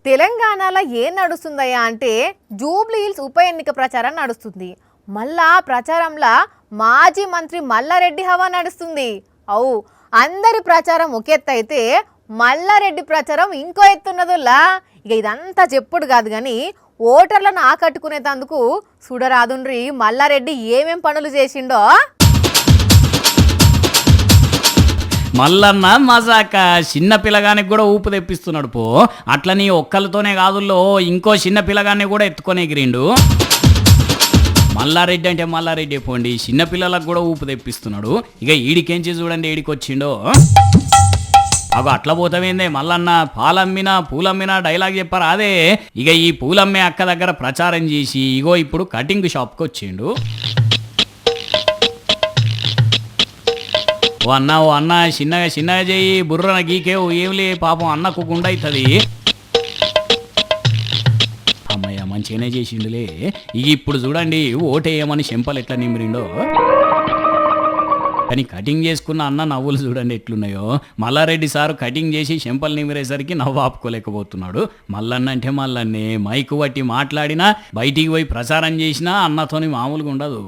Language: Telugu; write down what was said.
తెలంగాణలో ఏం నడుస్తుందయ్యా అంటే జూబ్లీ హిల్స్ ఉప ఎన్నిక ప్రచారం నడుస్తుంది. మళ్ళా ప్రచారంలో మాజీ మంత్రి మల్లారెడ్డి హవా నడుస్తుంది. అవు అందరి ప్రచారం ఒక ఎత్తు అయితే మల్లారెడ్డి ప్రచారం ఇంకో ఎత్తున్నదులా. ఇక ఇదంతా చెప్పుడు కాదు కానీ ఓటర్లను ఆకట్టుకునేందుకు చూడరాదుండ్రి మల్లారెడ్డి ఏమేం పనులు చేసిండో. మల్లన్న మజాక చిన్న పిల్లగానికి కూడా ఊపు తెప్పిస్తున్నాడు పో. అట్లని ఒక్కలతోనే కాదుల్లో ఇంకో చిన్న పిల్లగాన్ని కూడా ఎత్తుకొని ఎగిరిండు. మల్లారెడ్డి అంటే మల్లారెడ్డి పోండి, చిన్న పిల్లలకు కూడా ఊపు తెప్పిస్తున్నాడు. ఇక ఈడికేంచి చూడండి ఈడికి వచ్చిండో. అగో అట్లా పోతామేందే మల్లన్న, పాలమ్మినా పూలమ్మినా డైలాగ్ చెప్పారు అదే. ఇక ఈ పూలమ్మే అక్క దగ్గర ప్రచారం చేసి ఇగో ఇప్పుడు కటింగ్ షాప్కి వచ్చిండు. ఓ అన్న చిన్నగా చిన్నగా చెయ్యి, బుర్రన గీకేవు ఏమిలే పాపం అన్నకు గుండె అవుతుంది. అమ్మయ్య మంచిగానే చేసిండులే. ఇక ఇప్పుడు చూడండి ఓటేయమని చెంపలు ఎట్లా నిమిరిండో. కానీ కటింగ్ చేసుకున్న అన్న నవ్వులు చూడండి ఎట్లున్నాయో. మల్లారెడ్డి సారు కటింగ్ చేసి చెంపలు నిమిరేసరికి నవ్వు ఆపుకోలేకపోతున్నాడు. మల్లన్న అంటే మల్లన్నే, మైకు పట్టి మాట్లాడినా బయటికి పోయి ప్రచారం చేసినా అన్నతోని మామూలుగా ఉండదు.